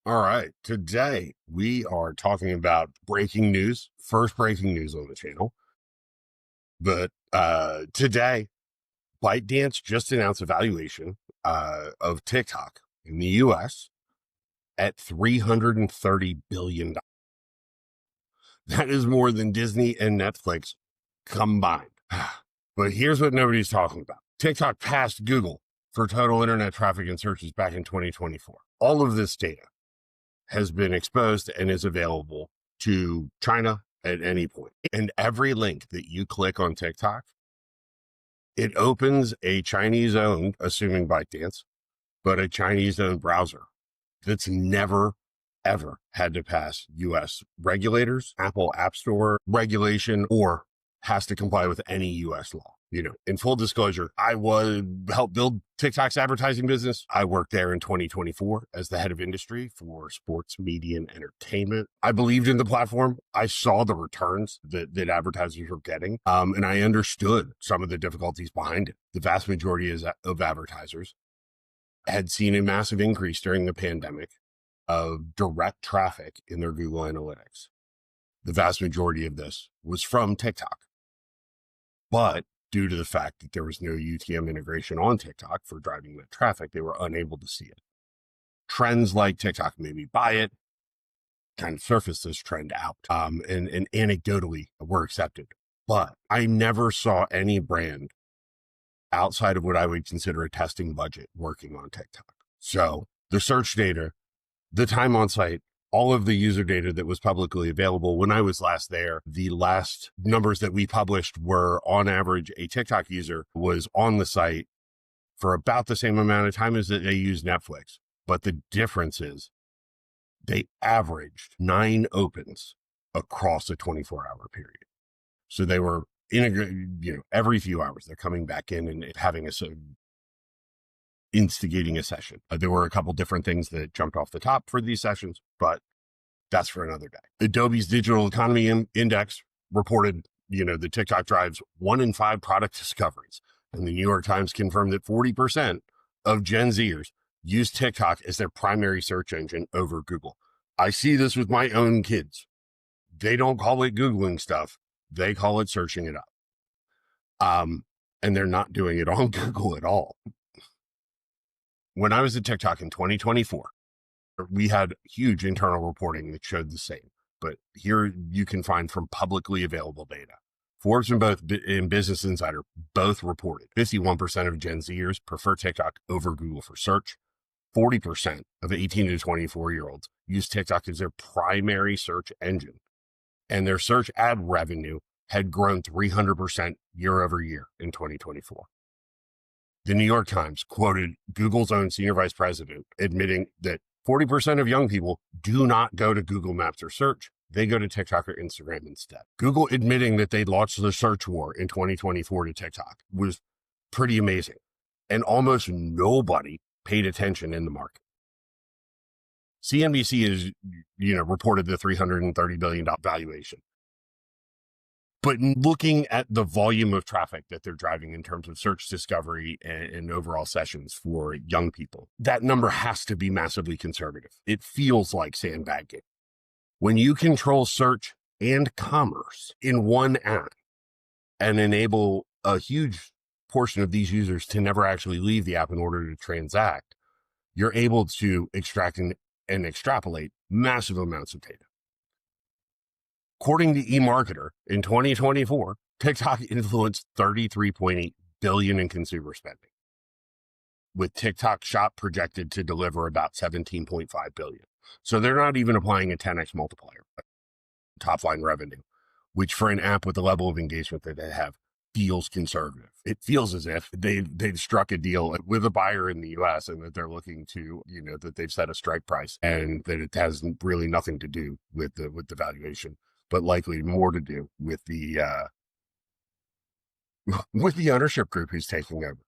All right. Today we are talking about breaking news, first breaking news on the channel. But today, ByteDance just announced a valuation of TikTok in the US at $330 billion. That is more than Disney and Netflix combined. But here's what nobody's talking about. TikTok passed Google for total internet traffic and searches back in 2024. All of this data has been exposed and is available to China at any point. And every link that you click on TikTok, it opens a Chinese-owned, assuming ByteDance, but a Chinese-owned browser that's never, ever had to pass U.S. regulators, Apple App Store regulation, or has to comply with any U.S. law. You know, in full disclosure, I helped build TikTok's advertising business. I worked there in 2024 as the head of industry for sports, media, and entertainment. I believed in the platform. I saw the returns that advertisers were getting, and I understood some of the difficulties behind it. The vast majority of advertisers had seen a massive increase during the pandemic of direct traffic in their Google Analytics. The vast majority of this was from TikTok. But due to the fact that there was no UTM integration on TikTok for driving that traffic, they were unable to see it. Trends like TikTok made me buy it, kind of surfaced this trend out, and anecdotally were accepted. But I never saw any brand outside of what I would consider a testing budget working on TikTok. So the search data, the time on site, all of the user data that was publicly available when I was last there, the last numbers that we published were on average, a TikTok user was on the site for about the same amount of time as that they use Netflix. But the difference is they averaged 9 opens across a 24-hour period. So they were integrated, every few hours, they're coming back in and having instigating a session. There were a couple different things that jumped off the top for these sessions, but that's for another day. Adobe's Digital Economy Index reported, the TikTok drives 1 in 5 product discoveries. And the New York Times confirmed that 40% of Gen Zers use TikTok as their primary search engine over Google. I see this with my own kids. They don't call it Googling stuff. They call it searching it up. And they're not doing it on Google at all. When I was at TikTok in 2024, we had huge internal reporting that showed the same. But here you can find from publicly available data. Forbes and Business Insider both reported 51% of Gen Zers prefer TikTok over Google for search. 40% of 18 to 24-year-olds use TikTok as their primary search engine. And their search ad revenue had grown 300% year over year in 2024. The New York Times quoted Google's own senior vice president admitting that 40% of young people do not go to Google Maps or search. They go to TikTok or Instagram instead. Google admitting that they launched the search war in 2024 to TikTok was pretty amazing. And almost nobody paid attention in the market. CNBC has, reported the $330 billion valuation. But looking at the volume of traffic that they're driving in terms of search discovery and overall sessions for young people, that number has to be massively conservative. It feels like sandbagging. When you control search and commerce in one app and enable a huge portion of these users to never actually leave the app in order to transact, you're able to extract and extrapolate massive amounts of data. According to eMarketer, in 2024, TikTok influenced $33.8 billion in consumer spending, with TikTok Shop projected to deliver about $17.5 billion. So they're not even applying a 10x multiplier, top line revenue, which for an app with the level of engagement that they have feels conservative. It feels as if they've struck a deal with a buyer in the US and that they're looking to, that they've set a strike price and that it has really nothing to do with the valuation, but likely more to do with the ownership group who's taking over.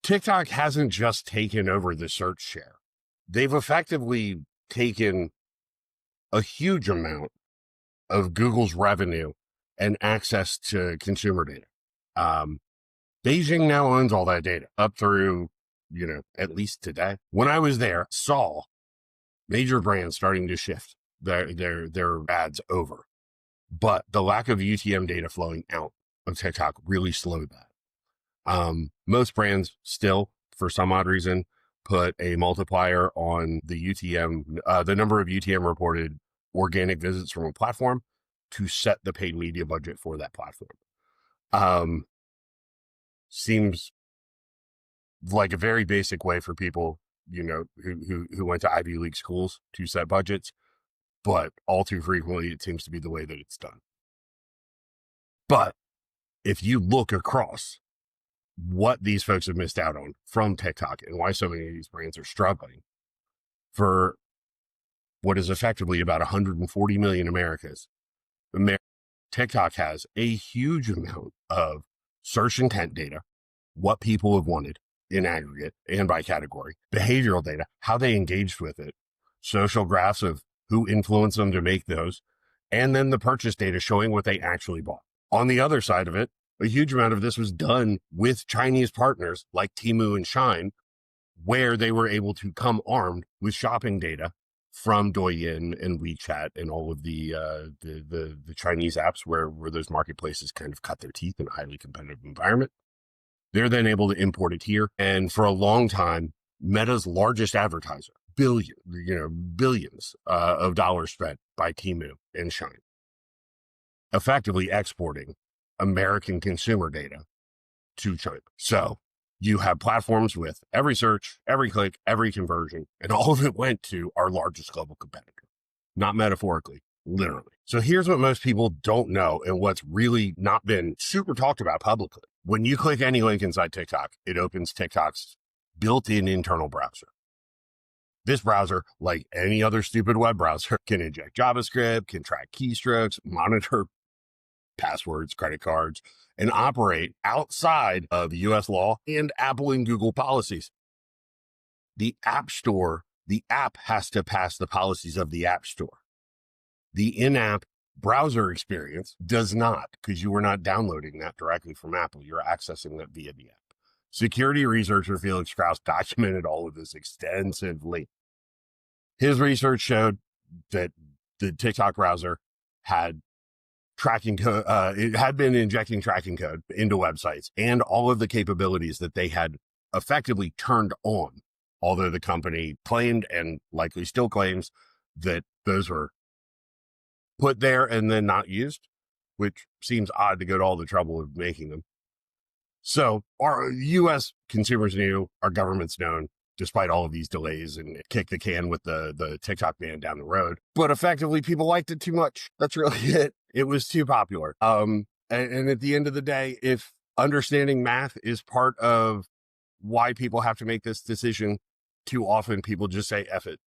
TikTok hasn't just taken over the search share. They've effectively taken a huge amount of Google's revenue and access to consumer data. Beijing now owns all that data up through, at least today. When I was there, saw major brands starting to shift their ads over. But the lack of UTM data flowing out of TikTok really slowed that. Most brands still, for some odd reason, put a multiplier on the UTM, the number of UTM reported organic visits from a platform to set the paid media budget for that platform. Seems like a very basic way for people, who went to Ivy League schools to set budgets, but all too frequently it seems to be the way that it's done. But if you look across what these folks have missed out on from TikTok and why so many of these brands are struggling for what is effectively about 140 million Americans, TikTok has a huge amount of search intent data, what people have wanted in aggregate and by category, behavioral data, how they engaged with it, social graphs of who influenced them to make those, and then the purchase data showing what they actually bought. On the other side of it, a huge amount of this was done with Chinese partners like Temu and Shine, where they were able to come armed with shopping data from Douyin and WeChat and all of the Chinese apps where those marketplaces kind of cut their teeth in a highly competitive environment. They're then able to import it here. And for a long time, Meta's largest advertiser, billions of dollars spent by Temu and Shine, effectively exporting American consumer data to China. So you have platforms with every search, every click, every conversion, and all of it went to our largest global competitor, not metaphorically, literally. So here's what most people don't know and what's really not been super talked about publicly. When you click any link inside TikTok, it opens TikTok's built-in internal browser. This browser, like any other stupid web browser, can inject JavaScript, can track keystrokes, monitor passwords, credit cards, and operate outside of US law and Apple and Google policies. The App Store, the app has to pass the policies of the App Store. The in-app browser experience does not, because you are not downloading that directly from Apple. You're accessing that via the app. Security researcher Felix Krause documented all of this extensively. His research showed that the TikTok browser had tracking code, it had been injecting tracking code into websites and all of the capabilities that they had effectively turned on, although the company claimed and likely still claims that those were put there and then not used, which seems odd to go to all the trouble of making them. So our U.S. consumers knew, our government's known, despite all of these delays, and kick the can with the TikTok ban down the road. But effectively, people liked it too much. That's really it. It was too popular. And at the end of the day, if understanding math is part of why people have to make this decision, too often people just say F it.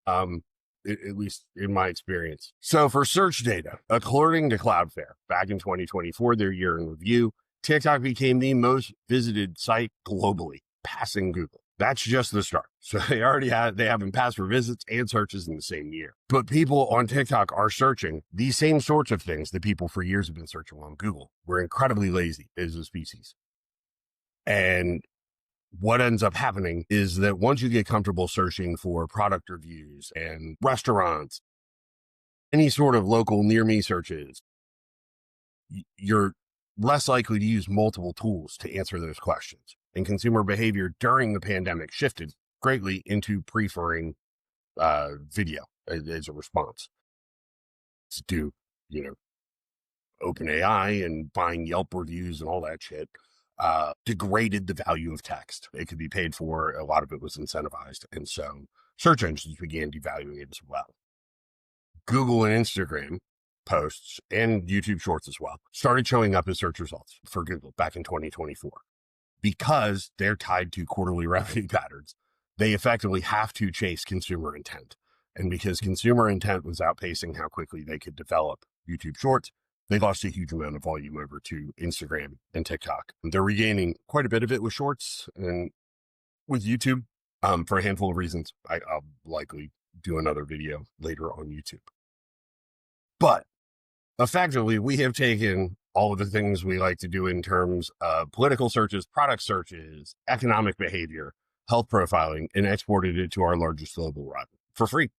At least in my experience. So for search data, according to Cloudflare, back in 2024, their year in review, TikTok became the most visited site globally, passing Google. That's just the start. So they haven't passed for visits and searches in the same year. But people on TikTok are searching these same sorts of things that people for years have been searching on Google. We're incredibly lazy as a species. And what ends up happening is that once you get comfortable searching for product reviews and restaurants, any sort of local near me searches, you're less likely to use multiple tools to answer those questions. And consumer behavior during the pandemic shifted greatly into preferring video as a response. To do, OpenAI and buying Yelp reviews and all that shit degraded the value of text. It could be paid for. A lot of it was incentivized. And so search engines began devaluing it as well. Google and Instagram posts and YouTube Shorts as well started showing up as search results for Google back in 2024. Because they're tied to quarterly revenue patterns, they effectively have to chase consumer intent. And because consumer intent was outpacing how quickly they could develop YouTube Shorts, they lost a huge amount of volume over to Instagram and TikTok. And they're regaining quite a bit of it with Shorts and with YouTube for a handful of reasons. I'll likely do another video later on YouTube. But effectively, we have taken all of the things we like to do in terms of political searches, product searches, economic behavior, health profiling, and exported it to our largest global rival for free.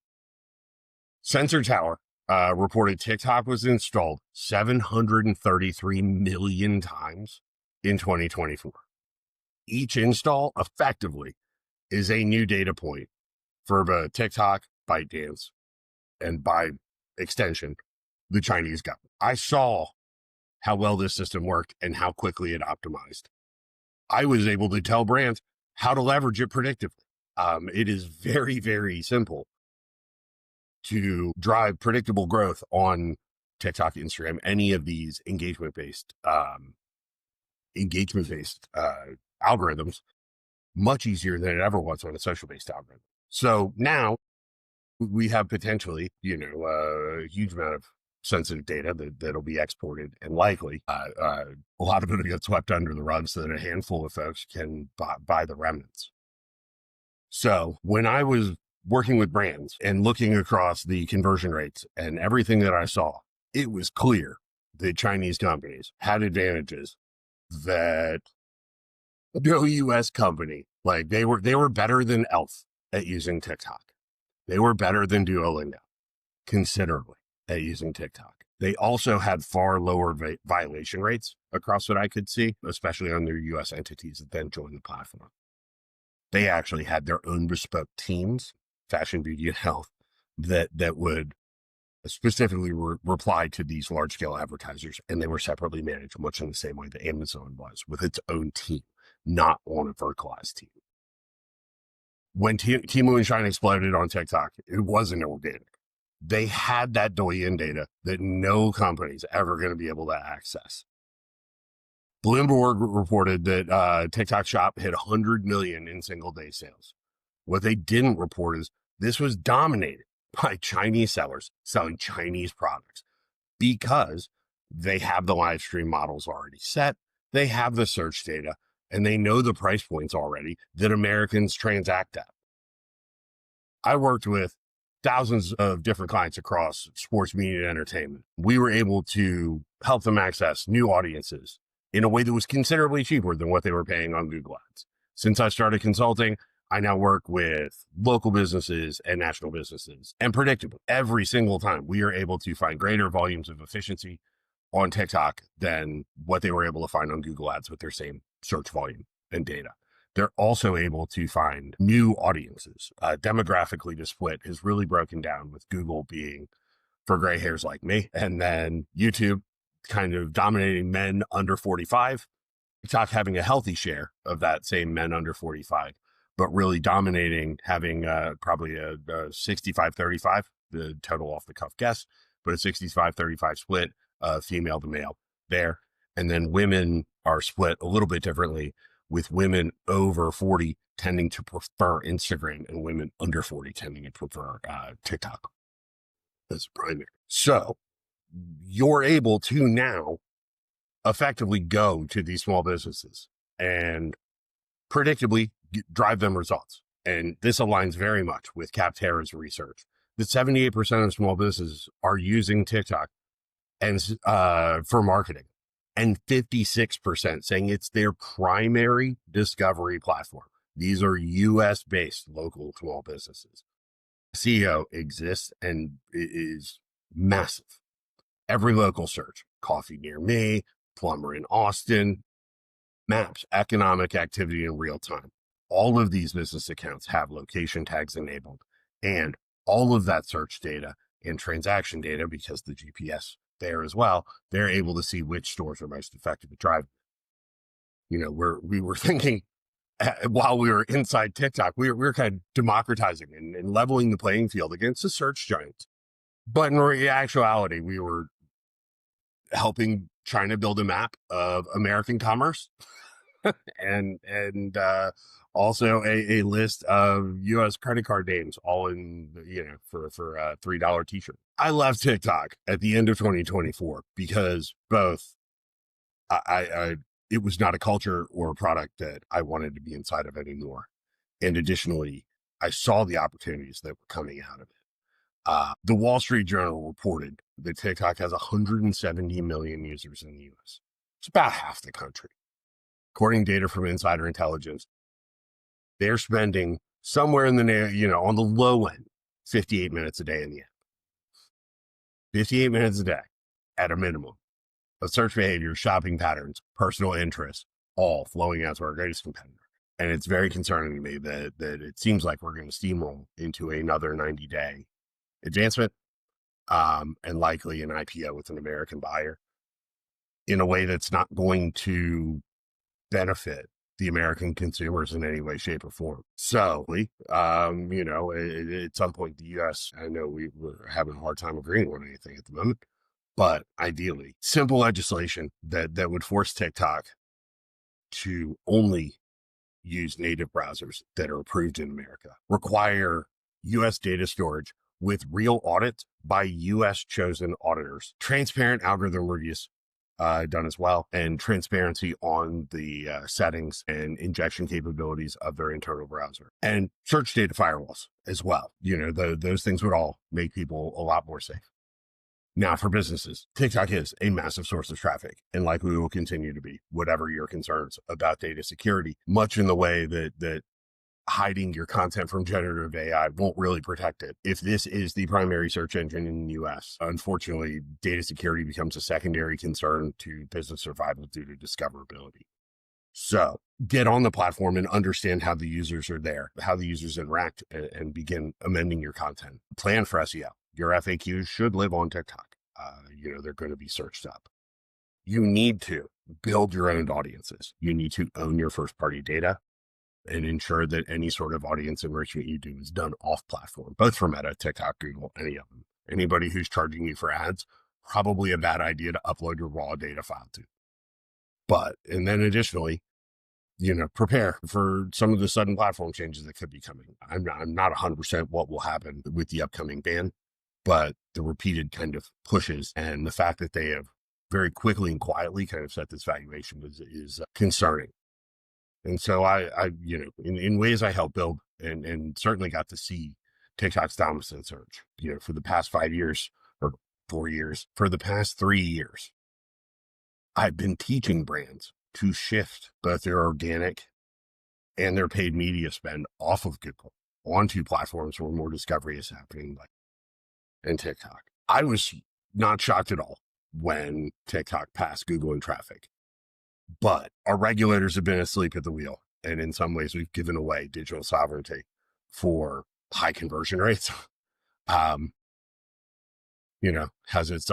Sensor Tower reported TikTok was installed 733 million times in 2024. Each install effectively is a new data point for both TikTok, ByteDance, and by extension, the Chinese government. I saw how well this system worked and how quickly it optimized. I was able to tell brands how to leverage it predictively. It is very, very simple to drive predictable growth on TikTok, Instagram, any of these engagement-based algorithms, much easier than it ever was on a social-based algorithm. So now we have potentially, a huge amount of sensitive data that'll be exported, and likely a lot of it will get swept under the rug so that a handful of folks can buy the remnants. So when I was working with brands and looking across the conversion rates and everything that I saw, it was clear that Chinese companies had advantages that no US company, like they were better than Elf at using TikTok. They were better than Duolingo considerably at using TikTok. They also had far lower violation rates across what I could see, especially on their US entities that then joined the platform. They actually had their own bespoke teams, fashion, beauty, and health, that would specifically reply to these large-scale advertisers, and they were separately managed, much in the same way that Amazon was, with its own team, not on a verticalized team. When Temu and Shine exploded on TikTok, it wasn't organic. They had that Douyin data that no company's ever going to be able to access. Bloomberg reported that TikTok Shop hit 100 million in single-day sales. What they didn't report is this was dominated by Chinese sellers selling Chinese products because they have the live stream models already set, they have the search data, and they know the price points already that Americans transact at. I worked with thousands of different clients across sports, media, and entertainment. We were able to help them access new audiences in a way that was considerably cheaper than what they were paying on Google Ads. Since I started consulting, I now work with local businesses and national businesses, and predictably, every single time we are able to find greater volumes of efficiency on TikTok than what they were able to find on Google Ads with their same search volume and data. They're also able to find new audiences. Demographically, the split is really broken down, with Google being for gray hairs like me, and then YouTube kind of dominating men under 45, TikTok having a healthy share of that same men under 45, but really dominating, having probably a 65-35, the total off the cuff guess, but a 65-35 split, female to male there. And then women are split a little bit differently, with women over 40 tending to prefer Instagram and women under 40 tending to prefer TikTok as a primary. So you're able to now effectively go to these small businesses and predictably drive them results. And this aligns very much with Capterra's research that 78% of small businesses are using TikTok and for marketing, and 56% saying it's their primary discovery platform. These are US-based local small businesses. SEO exists and is massive. Every local search, coffee near me, plumber in Austin, maps economic activity in real time. All of these business accounts have location tags enabled, and all of that search data and transaction data, because the GPS there as well, they're able to see which stores are most effective at driving. We were thinking while we were inside TikTok, we were kind of democratizing and leveling the playing field against the search giants. But in actuality, we were helping China build a map of American commerce and also a list of U.S. credit card names, all in, for a $3 t-shirt. I left TikTok at the end of 2024 because both it was not a culture or a product that I wanted to be inside of anymore. And additionally, I saw the opportunities that were coming out of it. The Wall Street Journal reported that TikTok has 170 million users in the U.S. It's about half the country. According to data from Insider Intelligence, they're spending somewhere in the, on the low end, 58 minutes a day in the app. 58 minutes a day at a minimum of search behavior, shopping patterns, personal interests, all flowing out to our greatest competitor. And it's very concerning to me that it seems like we're going to steamroll into another 90-day advancement, and likely an IPO with an American buyer in a way that's not going to benefit the American consumers in any way, shape, or form. So, at some point, the U.S., I know we're having a hard time agreeing on anything at the moment, but ideally, simple legislation that would force TikTok to only use native browsers that are approved in America, require U.S. data storage with real audits by U.S. chosen auditors, transparent algorithm reviews done as well, and transparency on the settings and injection capabilities of their internal browser, and search data firewalls as well. Those things would all make people a lot more safe. Now, for businesses, TikTok is a massive source of traffic and likely will continue to be, whatever your concerns about data security, much in the way that hiding your content from generative AI won't really protect it. If this is the primary search engine in the US, unfortunately, data security becomes a secondary concern to business survival due to discoverability. So get on the platform and understand how the users are there, how the users interact, and begin amending your content. Plan for SEO. Your FAQs should live on TikTok. They're going to be searched up. You need to build your own audiences. You need to own your first party data and ensure that any sort of audience enrichment you do is done off platform, both for Meta, TikTok, Google, any of them. Anybody who's charging you for ads, probably a bad idea to upload your raw data file to. And then additionally, prepare for some of the sudden platform changes that could be coming. I'm not 100% what will happen with the upcoming ban, but the repeated kind of pushes and the fact that they have very quickly and quietly kind of set this valuation is concerning. And so I in ways I helped build and certainly got to see TikTok's dominance in search, for the past 5 years or 4 years, for the past 3 years, I've been teaching brands to shift both their organic and their paid media spend off of Google onto platforms where more discovery is happening, like in TikTok. I was not shocked at all when TikTok passed Google in traffic, but our regulators have been asleep at the wheel. And in some ways, we've given away digital sovereignty for high conversion rates. Has its,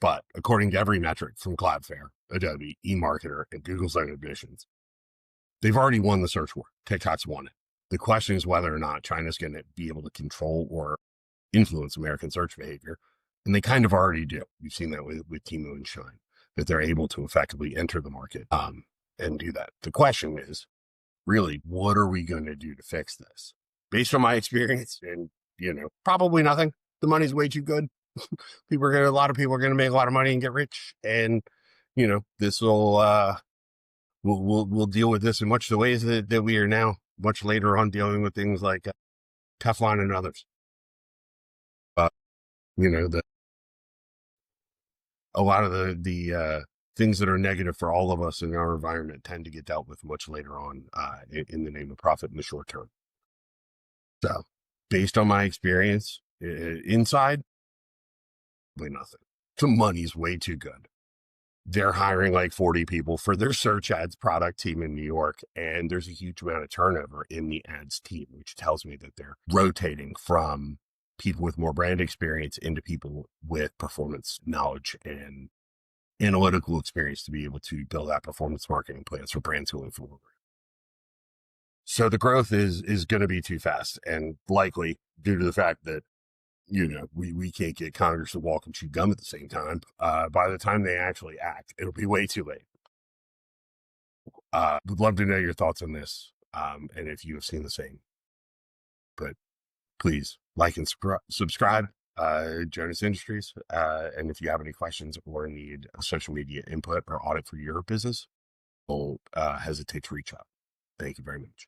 but according to every metric from Cloudflare, Adobe, eMarketer, and Google's own admissions, they've already won the search war. TikTok's won it. The question is whether or not China's going to be able to control or influence American search behavior. And they kind of already do. We've seen that with Temu and Shine, that they're able to effectively enter the market and do that. The question is, really, what are we going to do to fix this? Based on my experience, and, probably nothing. The money's way too good. A lot of people are going to make a lot of money and get rich. And, this will, we'll deal with this in much the ways that we are now, much later on, dealing with things like Teflon and others. But, a lot of the things that are negative for all of us in our environment tend to get dealt with much later on in the name of profit in the short term. So based on my experience inside, nothing. The money's way too good. They're hiring like 40 people for their search ads product team in New York, and there's a huge amount of turnover in the ads team, which tells me that they're rotating from people with more brand experience into people with performance knowledge and analytical experience to be able to build out performance marketing plans for brands going forward. So the growth is going to be too fast, and likely due to the fact that, we can't get Congress to walk and chew gum at the same time. By the time they actually act, it'll be way too late. Would love to know your thoughts on this, and if you have seen the same. But please like and subscribe, Jonas Industries. And if you have any questions or need social media input or audit for your business, don't hesitate to reach out. Thank you very much.